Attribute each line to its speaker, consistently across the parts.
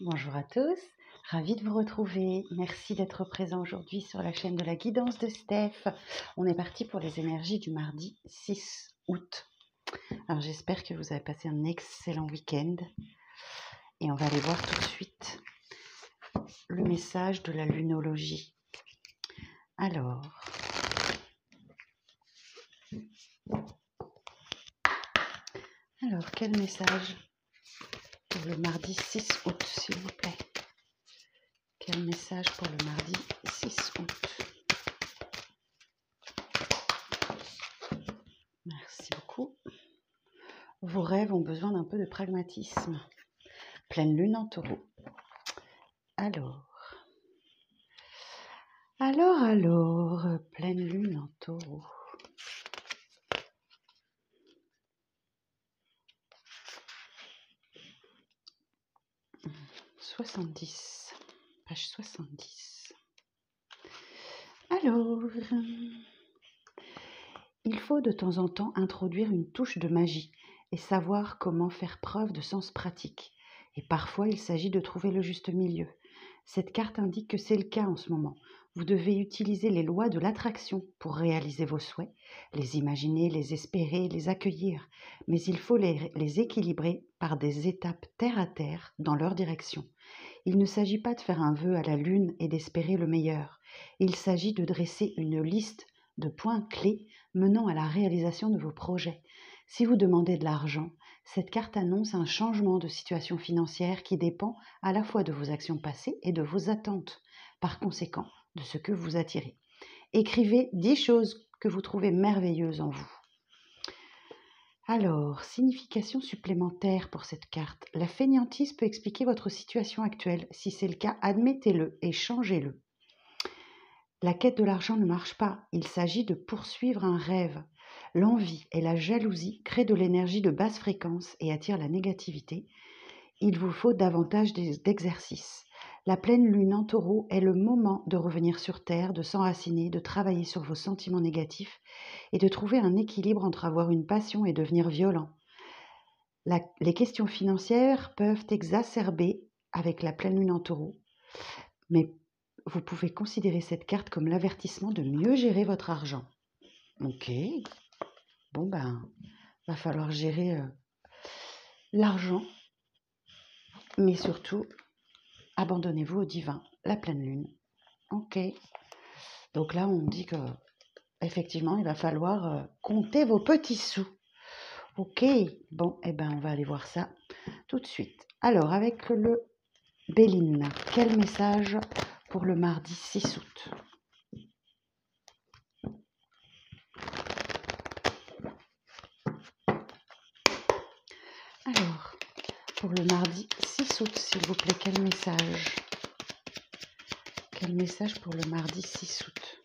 Speaker 1: Bonjour à tous, ravie de vous retrouver. Merci d'être présent aujourd'hui sur la chaîne de la guidance de Steph. On est parti pour les énergies du mardi 6 août. Alors j'espère que vous avez passé un excellent week-end et on va aller voir tout de suite le message de la lunologie. Alors, quel message pour le mardi 6 août, s'il vous plaît? Quel message pour le mardi 6 août? Merci beaucoup. Vos rêves ont besoin d'un peu de pragmatisme. Pleine lune en taureau. Alors, pleine lune en taureau. Page 70. Alors, il faut de temps en temps introduire une touche de magie et savoir comment faire preuve de sens pratique. Et parfois, il s'agit de trouver le juste milieu. Cette carte indique que c'est le cas en ce moment. Vous devez utiliser les lois de l'attraction pour réaliser vos souhaits, les imaginer, les espérer, les accueillir. Mais il faut les équilibrer par des étapes terre à terre dans leur direction. Il ne s'agit pas de faire un vœu à la lune et d'espérer le meilleur. Il s'agit de dresser une liste de points clés menant à la réalisation de vos projets. Si vous demandez de l'argent, cette carte annonce un changement de situation financière qui dépend à la fois de vos actions passées et de vos attentes, par conséquent de ce que vous attirez. Écrivez 10 choses que vous trouvez merveilleuses en vous. Alors, signification supplémentaire pour cette carte. La fainéantise peut expliquer votre situation actuelle. Si c'est le cas, admettez-le et changez-le. La quête de l'argent ne marche pas. Il s'agit de poursuivre un rêve. L'envie et la jalousie créent de l'énergie de basse fréquence et attirent la négativité. Il vous faut davantage d'exercice. La pleine lune en taureau est le moment de revenir sur Terre, de s'enraciner, de travailler sur vos sentiments négatifs et de trouver un équilibre entre avoir une passion et devenir violent. Les questions financières peuvent exacerber avec la pleine lune en taureau, mais vous pouvez considérer cette carte comme l'avertissement de mieux gérer votre argent. Ok, bon va falloir gérer l'argent, mais surtout, abandonnez-vous au divin, la pleine lune. Ok, donc là on dit que effectivement il va falloir compter vos petits sous. Ok, bon, on va aller voir ça tout de suite. Alors, avec le Béline, quel message pour le mardi 6 août? Alors, pour le mardi 6 août, s'il vous plaît, quel message? Quel message pour le mardi 6 août?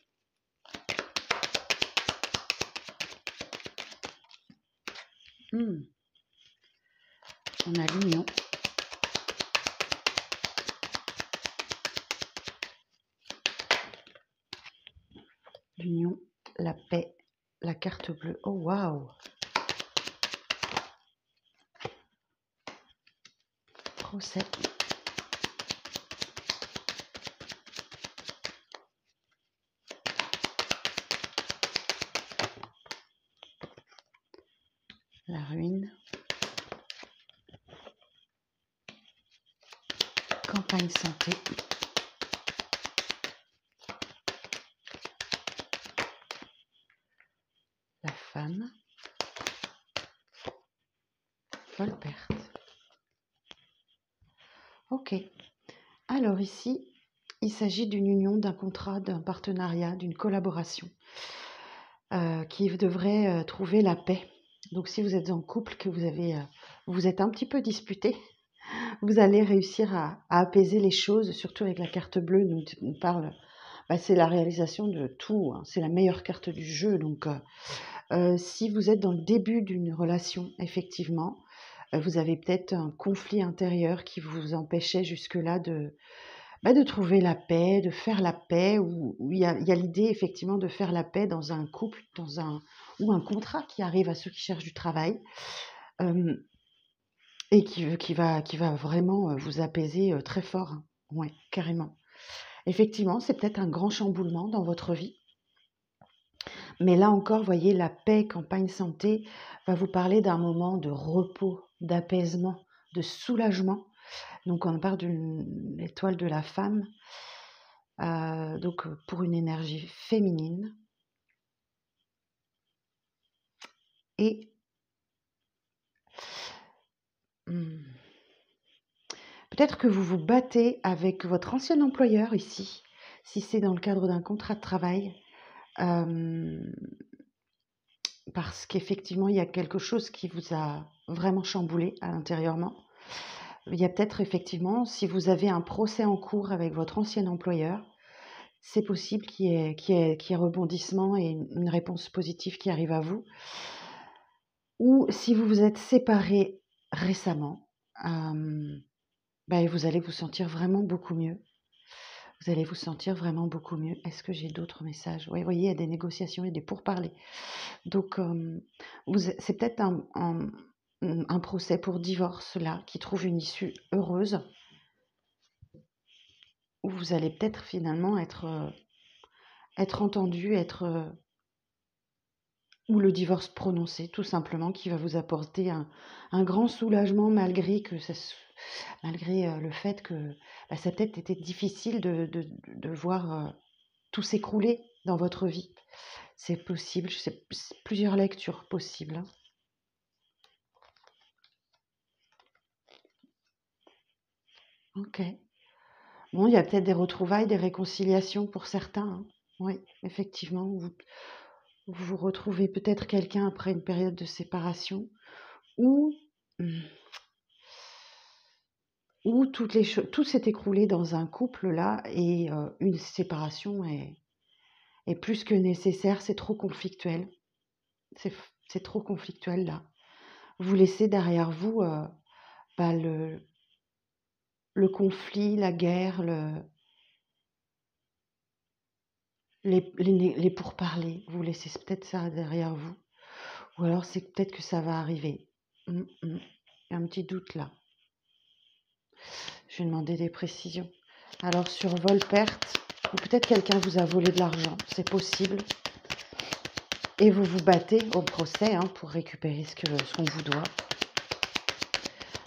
Speaker 1: On a l'union. L'union, la paix, la carte bleue. Oh, waouh! Procès. La ruine. Campagne santé. La femme. Folle perte. Ok. Alors ici, il s'agit d'une union, d'un contrat, d'un partenariat, d'une collaboration qui devrait trouver la paix. Donc si vous êtes en couple, que vous êtes un petit peu disputé, vous allez réussir à apaiser les choses, surtout avec la carte bleue. Nous parle, c'est la réalisation de tout, hein. C'est la meilleure carte du jeu. Donc si vous êtes dans le début d'une relation, effectivement, vous avez peut-être un conflit intérieur qui vous empêchait jusque-là de trouver la paix, de faire la paix, ou il y a l'idée effectivement de faire la paix dans un couple, ou un contrat qui arrive à ceux qui cherchent du travail. et qui va vraiment vous apaiser très fort. Hein. Ouais, carrément. Effectivement, c'est peut-être un grand chamboulement dans votre vie. Mais là encore, voyez, la paix campagne santé va vous parler d'un moment de repos, d'apaisement, de soulagement. Donc on parle d'une étoile de la femme, donc pour une énergie féminine. Et peut-être que vous vous battez avec votre ancien employeur ici, si c'est dans le cadre d'un contrat de travail, parce qu'effectivement, il y a quelque chose qui vous a vraiment chamboulé à l'intérieurement. Il y a peut-être effectivement, si vous avez un procès en cours avec votre ancien employeur, c'est possible qu'il y ait rebondissement et une réponse positive qui arrive à vous. Ou si vous vous êtes séparés récemment, vous allez vous sentir vraiment beaucoup mieux. Vous allez vous sentir vraiment beaucoup mieux. Est-ce que j'ai d'autres messages? Oui, vous voyez, il y a des négociations et des pourparlers. Donc, c'est peut-être un procès pour divorce, là, qui trouve une issue heureuse, où vous allez peut-être finalement être entendu, ou le divorce prononcé, tout simplement, qui va vous apporter un grand soulagement malgré le fait que ça a peut-être été difficile de voir tout s'écrouler dans votre vie. C'est possible, c'est plusieurs lectures possibles. Hein. Ok. Bon, il y a peut-être des retrouvailles, des réconciliations pour certains. Hein. Oui, effectivement, vous retrouvez peut-être quelqu'un après une période de séparation ou tout s'est écroulé dans un couple là et une séparation est plus que nécessaire, c'est trop conflictuel. C'est trop conflictuel là. Vous laissez derrière vous le conflit, la guerre, les pourparlers. Vous laissez peut-être ça derrière vous. Ou alors c'est peut-être que ça va arriver. Il y a un petit doute là. Je vais demander des précisions. Alors sur vol-perte, ou peut-être quelqu'un vous a volé de l'argent, c'est possible. Et vous vous battez au procès pour récupérer ce qu'on vous doit.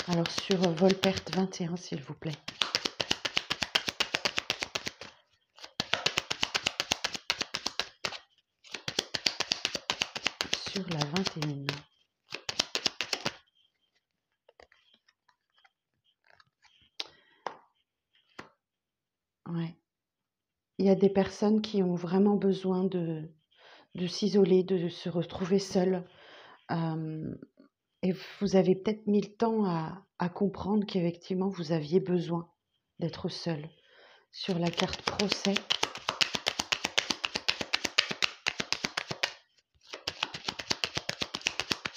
Speaker 1: Alors sur vol-perte 21, s'il vous plaît. Sur la 21. Ouais. Il y a des personnes qui ont vraiment besoin de s'isoler, de se retrouver seules. Et vous avez peut-être mis le temps à comprendre qu'effectivement, vous aviez besoin d'être seul. Sur la carte procès,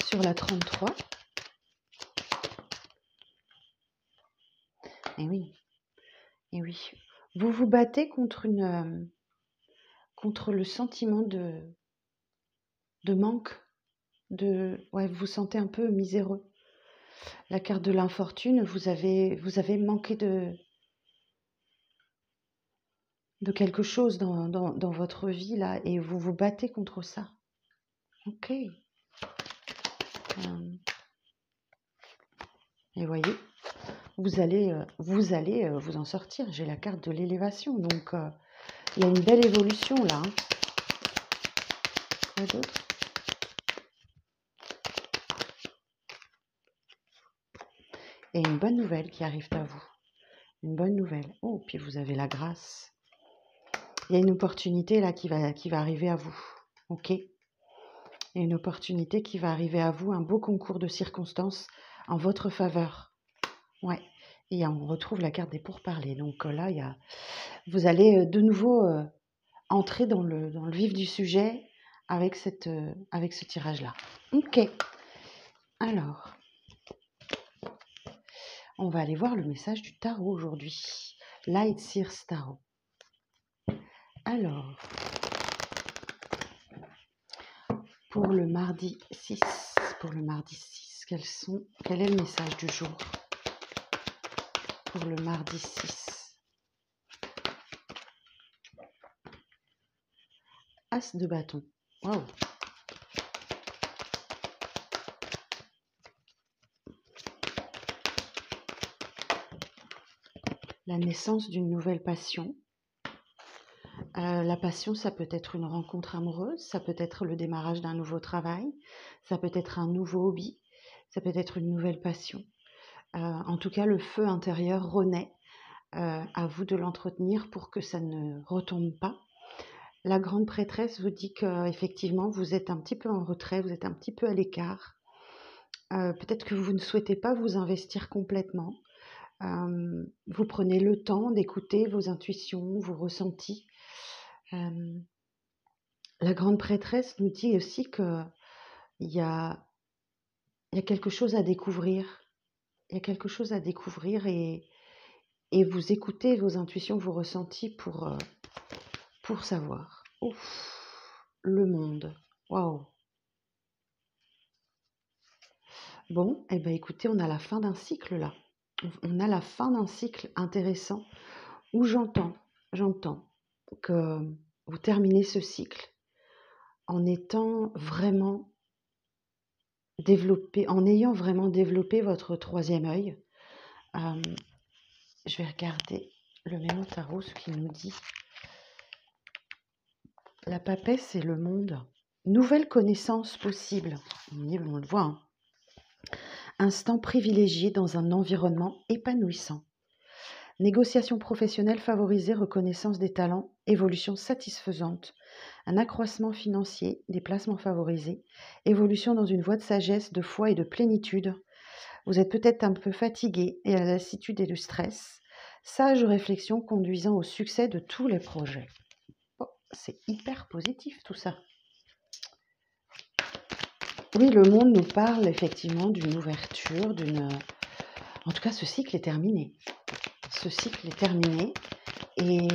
Speaker 1: sur la 33. Et oui, et oui. Vous vous battez contre le sentiment de manque, vous vous sentez un peu miséreux. La carte de l'infortune, vous avez manqué de quelque chose dans votre vie là, et vous vous battez contre ça. Ok. Et voyez, vous allez vous en sortir. J'ai la carte de l'élévation, donc il y a une belle évolution là. Hein. Quoi d'autre? Et une bonne nouvelle qui arrive à vous. Une bonne nouvelle. Oh, puis vous avez la grâce. Il y a une opportunité là qui va arriver à vous. Ok. Il y a une opportunité qui va arriver à vous, un beau concours de circonstances en votre faveur. Ouais. Et on retrouve la carte des pourparlers. Donc là, vous allez de nouveau entrer dans le vif du sujet avec ce tirage-là. Ok. Alors, on va aller voir le message du tarot aujourd'hui. Light Sears Tarot. Alors, pour le mardi 6, Quel est le message du jour pour le mardi 6? As de bâton. Waouh! La naissance d'une nouvelle passion. La passion, ça peut être une rencontre amoureuse, ça peut être le démarrage d'un nouveau travail, ça peut être un nouveau hobby, ça peut être une nouvelle passion. En tout cas, le feu intérieur renaît. À vous de l'entretenir pour que ça ne retombe pas. La grande prêtresse vous dit qu'effectivement, vous êtes un petit peu en retrait, vous êtes un petit peu à l'écart. Peut-être que vous ne souhaitez pas vous investir complètement. Vous prenez le temps d'écouter vos intuitions, vos ressentis. La grande prêtresse nous dit aussi qu'il y a quelque chose à découvrir. Il y a quelque chose à découvrir et vous écoutez vos intuitions, vos ressentis pour savoir. Ouf, le monde. Waouh. Bon, eh ben écoutez, on a la fin d'un cycle là. On a la fin d'un cycle intéressant où j'entends que vous terminez ce cycle en étant vraiment développé, en ayant vraiment développé votre troisième œil. Je vais regarder le mémo tarot, ce qu'il nous dit. La papesse et le monde. Nouvelle connaissance possible. On le voit. Hein. Instant privilégié dans un environnement épanouissant. Négociation professionnelle favorisée, reconnaissance des talents, évolution satisfaisante, un accroissement financier, des placements favorisés, évolution dans une voie de sagesse, de foi et de plénitude. Vous êtes peut-être un peu fatigué et à la lassitude et du stress. Sage réflexion conduisant au succès de tous les projets. Oh, c'est hyper positif tout ça. Oui, le monde nous parle effectivement d'une ouverture, En tout cas, ce cycle est terminé. Ce cycle est terminé et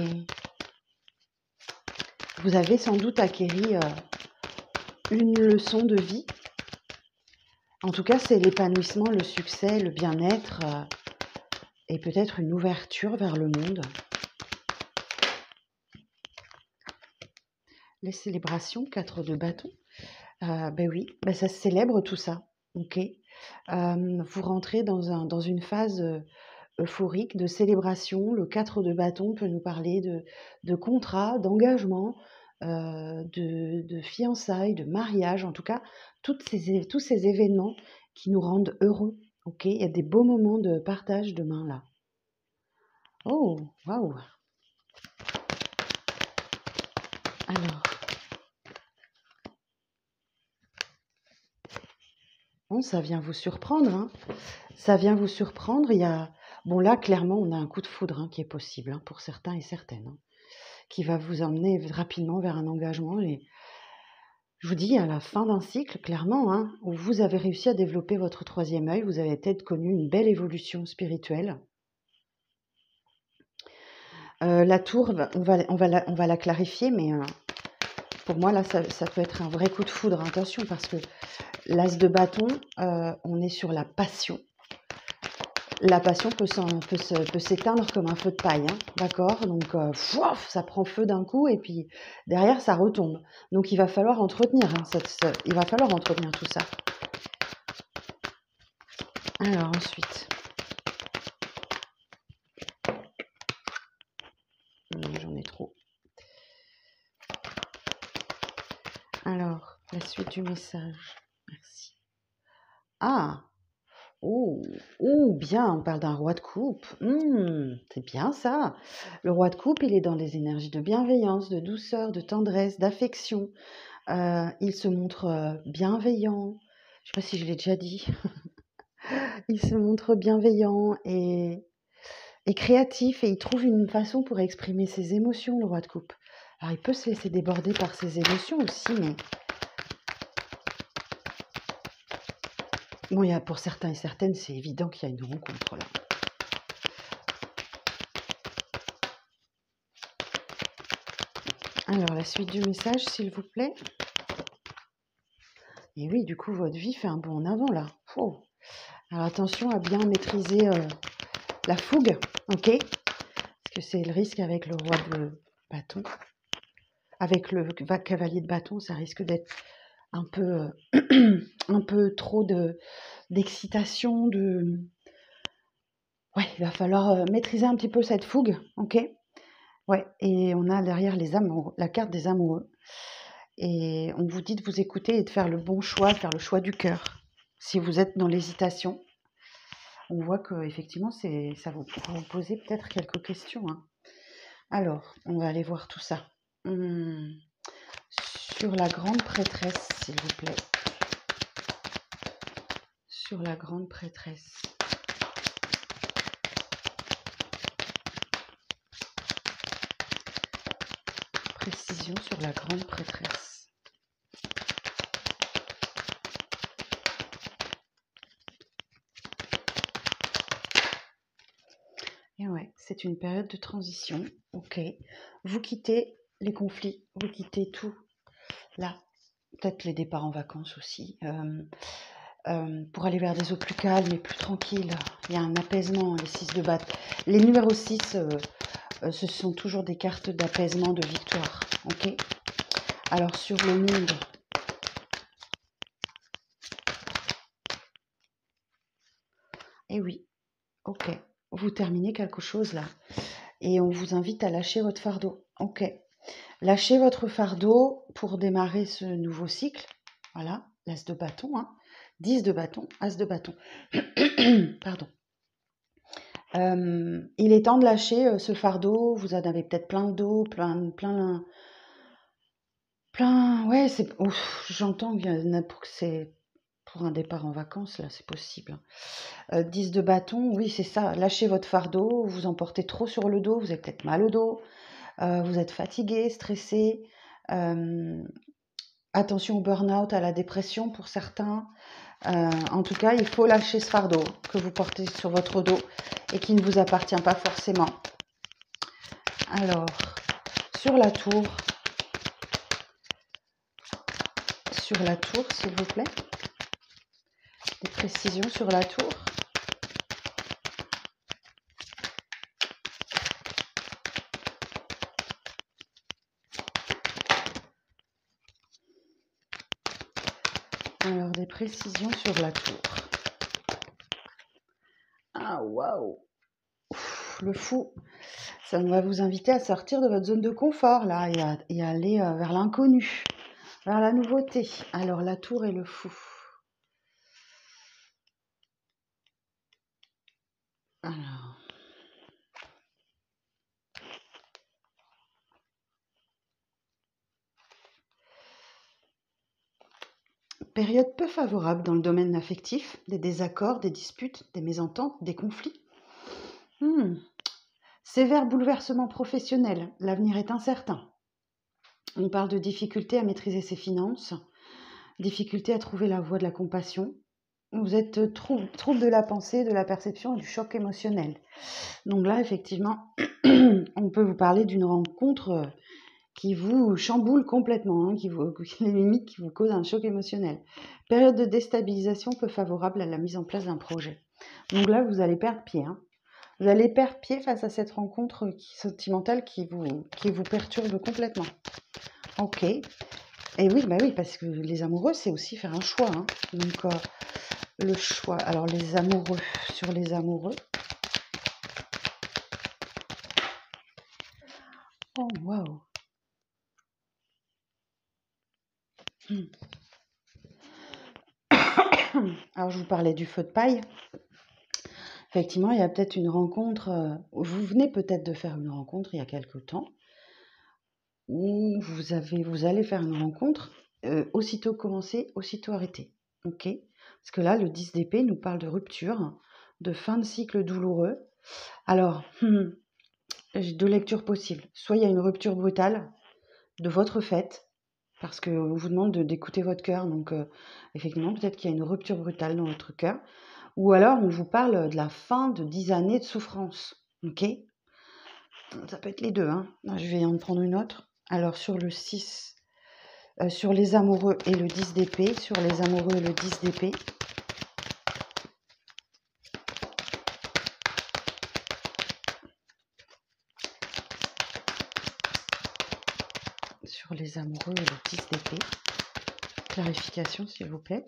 Speaker 1: vous avez sans doute acquéri une leçon de vie. En tout cas, c'est l'épanouissement, le succès, le bien-être et peut-être une ouverture vers le monde. Les célébrations, 4 de bâton. Ben oui, ça se célèbre tout ça. Ok. Vous rentrez dans une phase euphorique, de célébration. Le 4 de bâton peut nous parler de contrat, d'engagement, de fiançailles, de mariage, en tout cas, tous ces événements qui nous rendent heureux. Ok, il y a des beaux moments de partage demain là. Oh, waouh! Alors, bon, ça vient vous surprendre, hein. Ça vient vous surprendre. Bon là, clairement, on a un coup de foudre qui est possible pour certains et certaines, qui va vous emmener rapidement vers un engagement. Et je vous dis, à la fin d'un cycle, clairement, où vous avez réussi à développer votre troisième œil, vous avez peut-être connu une belle évolution spirituelle. La tour, on va la clarifier, mais pour moi, là, ça peut être un vrai coup de foudre. Attention, parce que l'as de bâton, on est sur la passion. La passion peut s'éteindre comme un feu de paille, d'accord? Donc, ça prend feu d'un coup et puis derrière, ça retombe. Donc, il va falloir entretenir, il va falloir entretenir tout ça. Alors, ensuite. J'en ai trop. Alors, la suite du message. Merci. Ah! Oh, bien, on parle d'un roi de coupe. C'est bien ça. Le roi de coupe, il est dans les énergies de bienveillance, de douceur, de tendresse, d'affection. Il se montre bienveillant. Je ne sais pas si je l'ai déjà dit. Il se montre bienveillant et créatif et il trouve une façon pour exprimer ses émotions, le roi de coupe. Alors, il peut se laisser déborder par ses émotions aussi, mais... Bon, pour certains et certaines, c'est évident qu'il y a une rencontre là. Alors, la suite du message, s'il vous plaît. Et oui, du coup, votre vie fait un bond en avant là. Oh. Alors attention à bien maîtriser la fougue, ok? Parce que c'est le risque avec le roi de bâton. Avec le cavalier de bâton, ça risque d'être un peu, un peu trop d'excitation, Ouais, il va falloir maîtriser un petit peu cette fougue, ok? Ouais, et on a derrière les amoureux, la carte des amoureux. Et on vous dit de vous écouter et de faire le bon choix, faire le choix du cœur. Si vous êtes dans l'hésitation, on voit que effectivement, ça vous poser peut-être quelques questions, hein. Alors, on va aller voir tout ça. Sur la grande prêtresse, s'il vous plaît. Sur la grande prêtresse. Précision sur la grande prêtresse. Et ouais, c'est une période de transition, ok. Vous quittez les conflits, vous quittez tout. Là, peut-être les départs en vacances aussi. Pour aller vers des eaux plus calmes et plus tranquilles. Il y a un apaisement, les 6 de bâton. Les numéros 6, ce sont toujours des cartes d'apaisement, de victoire, ok. Alors sur le monde, eh oui, ok, vous terminez quelque chose là, et on vous invite à lâcher votre fardeau, ok. Lâchez votre fardeau pour démarrer ce nouveau cycle, voilà, l'as de bâton, hein. 10 de bâton, as de bâton, pardon. Il est temps de lâcher ce fardeau, vous en avez peut-être plein le dos, ouais, j'entends qu'il y en a c'est pour un départ en vacances, là, c'est possible. 10 de bâton, oui, c'est ça, lâchez votre fardeau, vous en portez trop sur le dos, vous avez peut-être mal au dos, vous êtes fatigué, stressé, attention au burn-out, à la dépression pour certains. En tout cas, il faut lâcher ce fardeau que vous portez sur votre dos et qui ne vous appartient pas forcément. Alors, sur la tour, s'il vous plaît. Des précisions sur la tour. Alors, des précisions sur la tour. Ah, waouh! Le fou! Ça va vous inviter à sortir de votre zone de confort, là, et à aller vers l'inconnu, vers la nouveauté. Alors, la tour et le fou. Alors... Période peu favorable dans le domaine affectif, des désaccords, des disputes, des mésententes, des conflits. Sévère bouleversement professionnel, l'avenir est incertain. On parle de difficulté à maîtriser ses finances, difficulté à trouver la voie de la compassion. Vous êtes trouble de la pensée, de la perception et du choc émotionnel. Donc là, effectivement, on peut vous parler d'une rencontre qui vous chamboule complètement, hein, limite qui vous cause un choc émotionnel. Période de déstabilisation peu favorable à la mise en place d'un projet. Donc là, vous allez perdre pied. Hein. Vous allez perdre pied face à cette rencontre sentimentale qui vous perturbe complètement. Ok. Et oui, bah oui, parce que les amoureux, c'est aussi faire un choix. Hein. Donc, le choix. Alors, les amoureux, sur les amoureux. Oh, waouh. Alors, je vous parlais du feu de paille. Effectivement, il y a peut-être une rencontre. Vous venez peut-être de faire une rencontre il y a quelque temps. Où vous allez faire une rencontre. Aussitôt commencer, aussitôt arrêter. Ok. Parce que là, le 10 d'épée nous parle de rupture, de fin de cycle douloureux. Alors, j'ai 2 lectures possibles. Soit il y a une rupture brutale de votre fait, parce qu'on vous demande d'écouter votre cœur. Donc, effectivement, peut-être qu'il y a une rupture brutale dans votre cœur. Ou alors, on vous parle de la fin de 10 années de souffrance. Ok. Ça peut être les deux. Hein. Je vais en prendre une autre. Alors, sur le 6, sur les amoureux et le 10 d'épée. Sur les amoureux et le 10 d'épée. sur les amoureux et le 10 d'épée. Clarification, s'il vous plaît.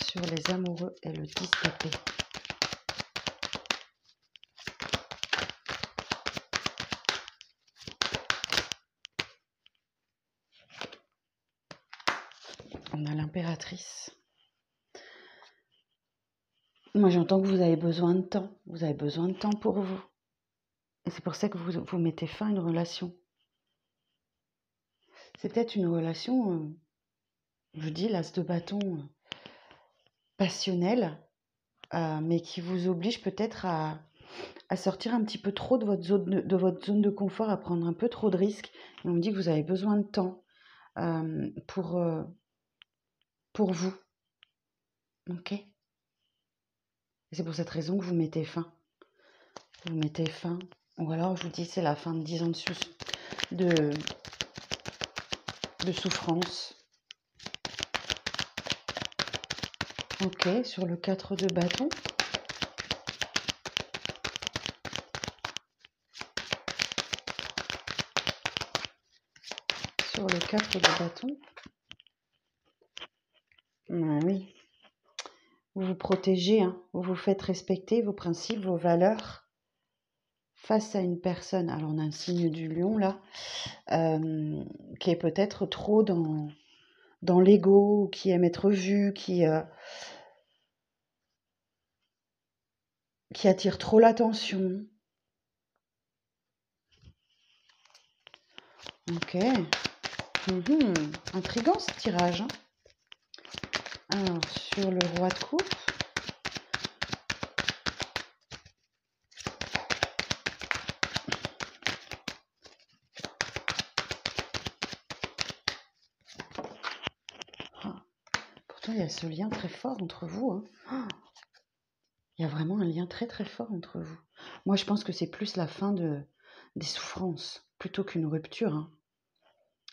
Speaker 1: Sur les amoureux et le 10 d'épée. On a l'impératrice. Moi, j'entends que vous avez besoin de temps. Vous avez besoin de temps pour vous. Et c'est pour ça que vous mettez fin à une relation. C'est peut-être une relation, je dis l'as de bâton, passionnelle, mais qui vous oblige peut-être à sortir un petit peu trop de votre zone de confort, à prendre un peu trop de risques. Et on me dit que vous avez besoin de temps pour vous. Ok. Et c'est pour cette raison que vous mettez fin. Vous mettez fin. Ou alors, je vous dis, c'est la fin de 10 ans de souffrance. Ok, sur le 4 de bâton. Sur le 4 de bâton. Ah oui. Vous vous protégez, hein. Vous vous faites respecter vos principes, vos valeurs face à une personne. Alors, on a un signe du lion, là, qui est peut-être trop dans l'ego, qui aime être vu, qui attire trop l'attention. Ok. Intriguant ce tirage. Hein. Alors, sur le roi de coupe. Pourtant, il y a ce lien très fort entre vous. Hein. Il y a vraiment un lien très très fort entre vous. Moi, je pense que c'est plus la fin des souffrances, plutôt qu'une rupture. Hein.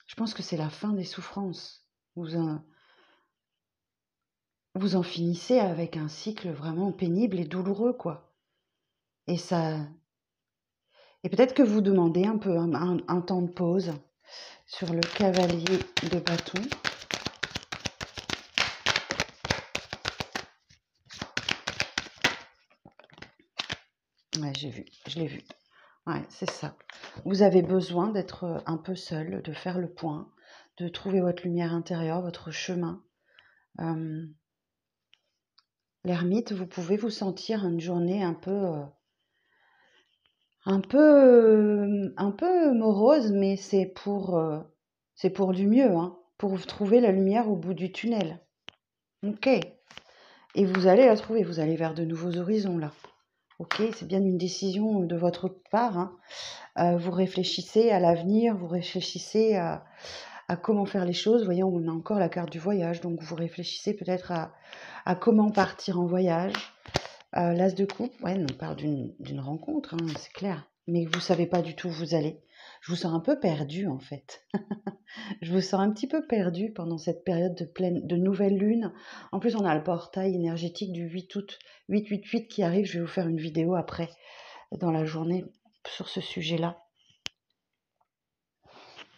Speaker 1: Je pense que c'est la fin des souffrances. Vous en finissez avec un cycle vraiment pénible et douloureux, quoi. Et peut-être que vous demandez un peu un temps de pause sur le cavalier de bâton. Ouais, je l'ai vu. Ouais, c'est ça. Vous avez besoin d'être un peu seul, de faire le point, de trouver votre lumière intérieure, votre chemin. L'ermite, vous pouvez vous sentir une journée un peu morose, mais c'est pour du mieux, hein, pour vous trouver la lumière au bout du tunnel. Ok. Et vous allez la trouver, vous allez vers de nouveaux horizons là. Ok, c'est bien une décision de votre part. Hein. Vous réfléchissez à l'avenir, vous réfléchissez à comment faire les choses. Voyons, on a encore la carte du voyage, donc vous réfléchissez peut-être à comment partir en voyage. L'as de coupe, ouais, on parle d'une rencontre, hein, c'est clair. Mais vous savez pas du tout où vous allez. Je vous sens un peu perdu en fait. Je vous sens un petit peu perdu pendant cette période de nouvelle lune. En plus, on a le portail énergétique du 8 août 888 qui arrive. Je vais vous faire une vidéo après dans la journée sur ce sujet-là.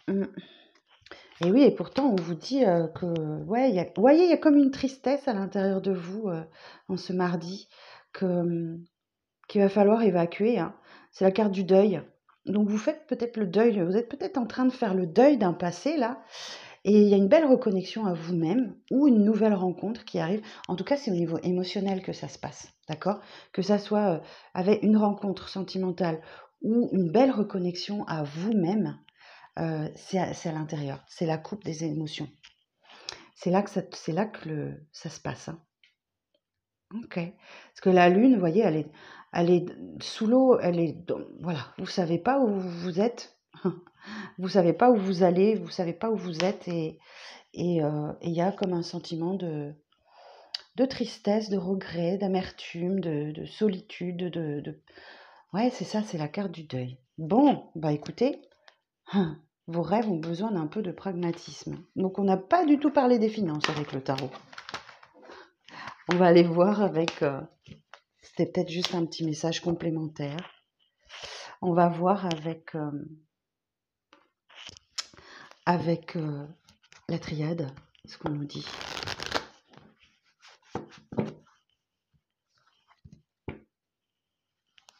Speaker 1: Et oui, et pourtant, on vous dit que, ouais, il y a comme une tristesse à l'intérieur de vous en ce mardi qu'il va falloir évacuer. Hein. C'est la carte du deuil. Donc, vous faites peut-être le deuil, vous êtes peut-être en train de faire le deuil d'un passé, là, et il y a une belle reconnexion à vous-même ou une nouvelle rencontre qui arrive. En tout cas, c'est au niveau émotionnel que ça se passe, d'accord? Que ça soit avec une rencontre sentimentale ou une belle reconnexion à vous-même, c'est à l'intérieur. C'est la coupe des émotions. C'est là que ça se passe. Hein. Ok. Parce que la lune, vous voyez, elle est sous l'eau, voilà, vous savez pas où vous êtes, vous savez pas où vous allez, vous savez pas où vous êtes, et il y a comme un sentiment de tristesse, de regret, d'amertume, de solitude, ouais, c'est ça, c'est la carte du deuil. Bon, bah écoutez, vos rêves ont besoin d'un peu de pragmatisme. Donc on n'a pas du tout parlé des finances avec le tarot. On va aller voir avec... c'était peut-être juste un petit message complémentaire. On va voir avec avec la triade, ce qu'on nous dit.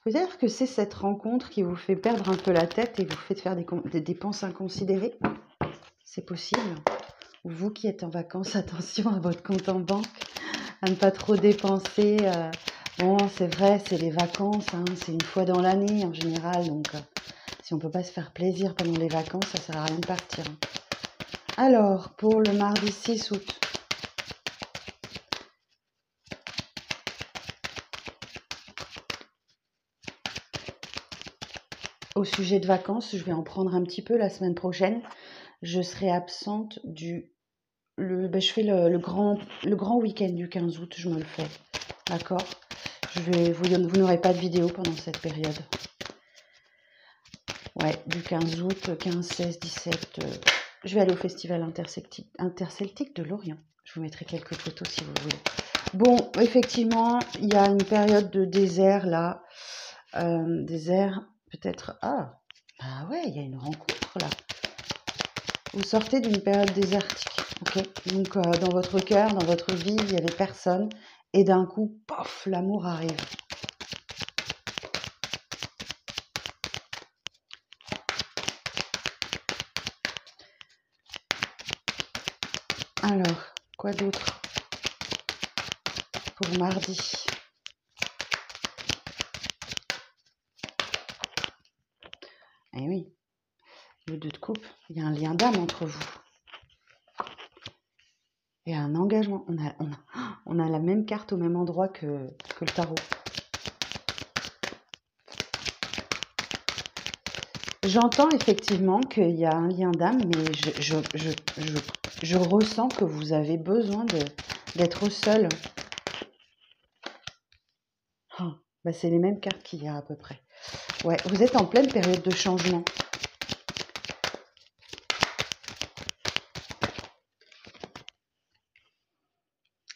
Speaker 1: Peut-être que c'est cette rencontre qui vous fait perdre un peu la tête et vous fait faire des dépenses inconsidérées. C'est possible. Vous qui êtes en vacances, attention à votre compte en banque, à ne pas trop dépenser. Bon, c'est vrai, c'est les vacances, hein, c'est une fois dans l'année en général. Donc, si on ne peut pas se faire plaisir pendant les vacances, ça ne sert à rien de partir. Alors, pour le mardi 6 août. Au sujet de vacances, je vais en prendre un petit peu la semaine prochaine. Je serai absente je fais le grand week-end du 15 août, je me le fais. D'accord? Vous n'aurez pas de vidéo pendant cette période. Ouais, du 15 août, 15, 16, 17. Je vais aller au festival interceltique de Lorient. Je vous mettrai quelques photos si vous voulez. Bon, effectivement, il y a une période de désert là. Désert, peut-être. Ah ouais, il y a une rencontre là. Vous sortez d'une période désertique, ok? Donc dans votre cœur, dans votre vie, il n'y avait personne, et d'un coup, pof, l'amour arrive. Alors, quoi d'autre pour mardi? Eh oui, le 2 de coupe, il y a un lien d'âme entre vous. Et un engagement. On a la même carte au même endroit que le tarot. J'entends effectivement qu'il y a un lien d'âme, mais je ressens que vous avez besoin d'être seul. Oh, bah c'est les mêmes cartes qu'il y a à peu près. Ouais, vous êtes en pleine période de changement.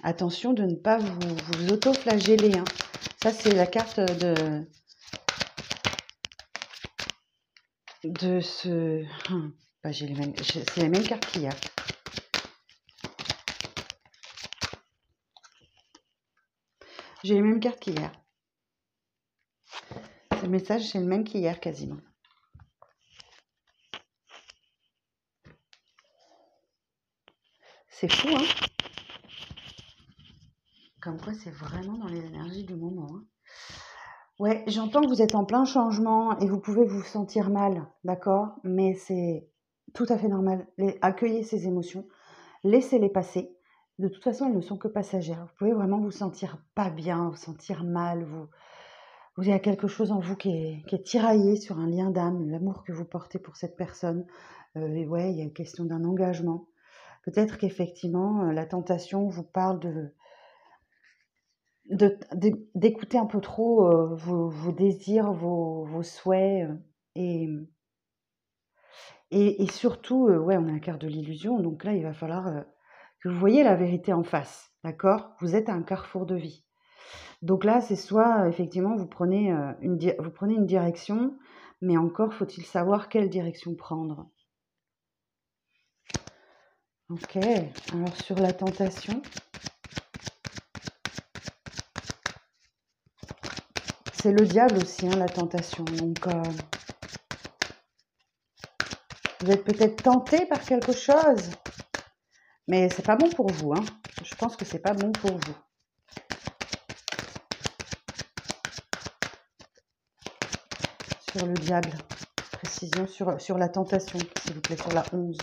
Speaker 1: Attention de ne pas vous auto-flageller. Hein. Ça, c'est la carte de ce... Bah, c'est les mêmes cartes qu'il y a. J'ai les mêmes cartes qu'hier. Le message, c'est le même qu'hier quasiment. C'est fou, hein? Comme quoi, c'est vraiment dans les énergies du moment. Hein. Ouais, j'entends que vous êtes en plein changement et vous pouvez vous sentir mal, d'accord? Mais c'est tout à fait normal. Accueillez ces émotions, laissez-les passer. De toute façon, elles ne sont que passagères. Vous pouvez vraiment vous sentir pas bien, vous sentir mal. Il y a quelque chose en vous qui est tiraillé sur un lien d'âme, l'amour que vous portez pour cette personne. Et ouais, il y a une question d'un engagement. Peut-être qu'effectivement, la tentation vous parle d'écouter un peu trop vos désirs, vos souhaits. Et, et surtout, ouais, on a la carte de l'illusion. Donc là, il va falloir que vous voyez la vérité en face. D'accord? Vous êtes à un carrefour de vie. Donc là, c'est soit effectivement vous prenez une direction, mais encore faut-il savoir quelle direction prendre. Ok, alors sur la tentation, c'est le diable aussi, hein, la tentation. Donc vous êtes peut-être tenté par quelque chose, mais c'est pas bon pour vous. Hein. Je pense que c'est pas bon pour vous. Sur le diable, précision sur la tentation, s'il vous plaît, sur la 11.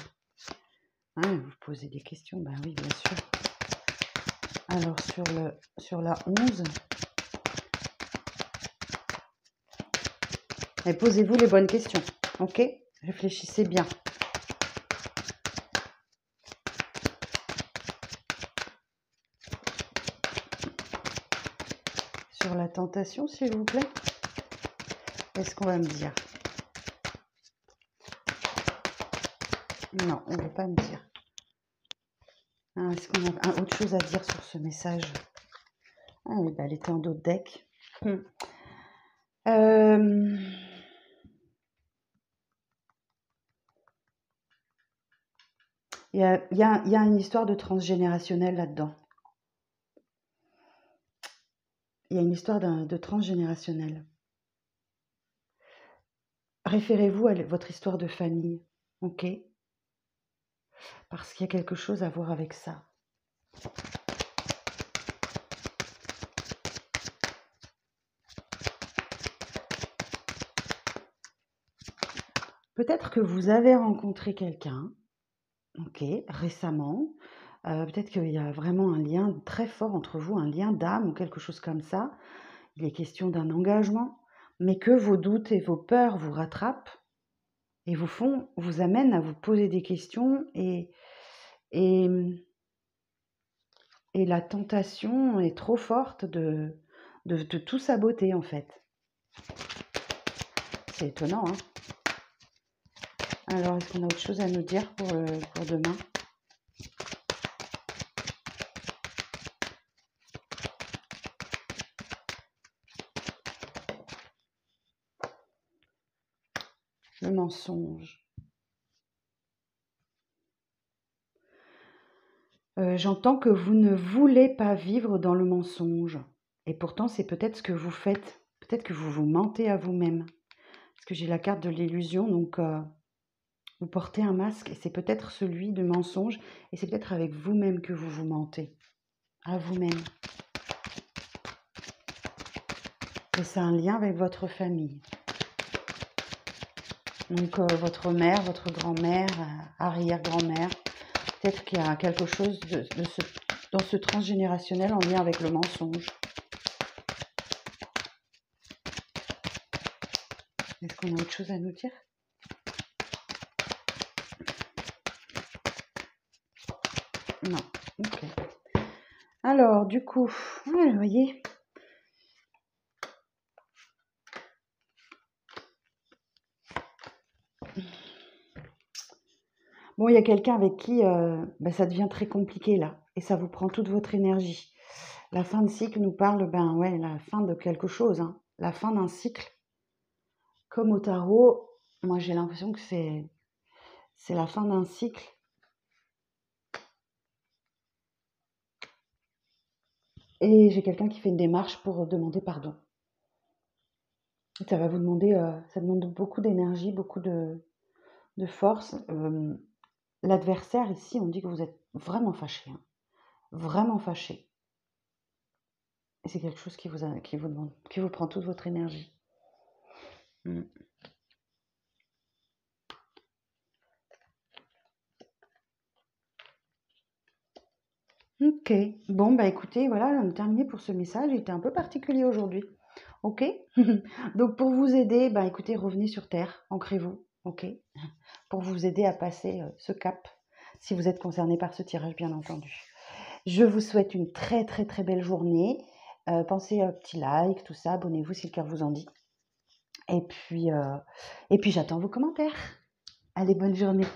Speaker 1: Hein, vous posez des questions, ben oui, bien sûr. Alors sur la 11, et posez-vous les bonnes questions, ok? Réfléchissez bien. Sur la tentation, s'il vous plaît. Qu'est-ce qu'on va me dire? Non, on ne veut pas me dire. Est-ce qu'on a autre chose à dire sur ce message? Ah oui, bah, elle était en dos de deck. Il y a une histoire de transgénérationnel là-dedans. Il y a une histoire de transgénérationnel. Référez-vous à votre histoire de famille, ok? Parce qu'il y a quelque chose à voir avec ça. Peut-être que vous avez rencontré quelqu'un, ok, récemment. Peut-être qu'il y a vraiment un lien très fort entre vous, un lien d'âme ou quelque chose comme ça. Il est question d'un engagement, mais que vos doutes et vos peurs vous rattrapent et vous amènent à vous poser des questions et, et la tentation est trop forte de tout saboter en fait. C'est étonnant, hein? Alors, est-ce qu'on a autre chose à nous dire pour demain? Le mensonge. J'entends que vous ne voulez pas vivre dans le mensonge. Et pourtant, c'est peut-être ce que vous faites. Peut-être que vous vous mentez à vous-même. Parce que j'ai la carte de l'illusion, donc vous portez un masque et c'est peut-être celui de mensonge. Et c'est peut-être avec vous-même que vous vous mentez. À vous-même. Et c'est un lien avec votre famille. Donc votre mère, votre grand-mère, arrière-grand-mère. Peut-être qu'il y a quelque chose dans ce transgénérationnel en lien avec le mensonge. Est-ce qu'on a autre chose à nous dire? Non. Ok. Alors, du coup, ouais, vous voyez. Bon, il y a quelqu'un avec qui ça devient très compliqué là. Et ça vous prend toute votre énergie. La fin de cycle nous parle, la fin de quelque chose. Hein. La fin d'un cycle. Comme au tarot, moi j'ai l'impression que c'est la fin d'un cycle. Et j'ai quelqu'un qui fait une démarche pour demander pardon. Ça va vous demander, ça demande beaucoup d'énergie, beaucoup de force. L'adversaire ici, on dit que vous êtes vraiment fâché, hein, vraiment fâché. Et c'est quelque chose qui vous prend toute votre énergie. Ok, bon écoutez, voilà, on a terminé pour ce message. Il était un peu particulier aujourd'hui. Ok. Donc pour vous aider, écoutez, revenez sur Terre, ancrez-vous, ok, pour vous aider à passer ce cap, si vous êtes concerné par ce tirage, bien entendu. Je vous souhaite une très très très belle journée. Pensez à un petit like, tout ça, abonnez-vous si le cœur vous en dit. Et puis j'attends vos commentaires. Allez, bonne journée.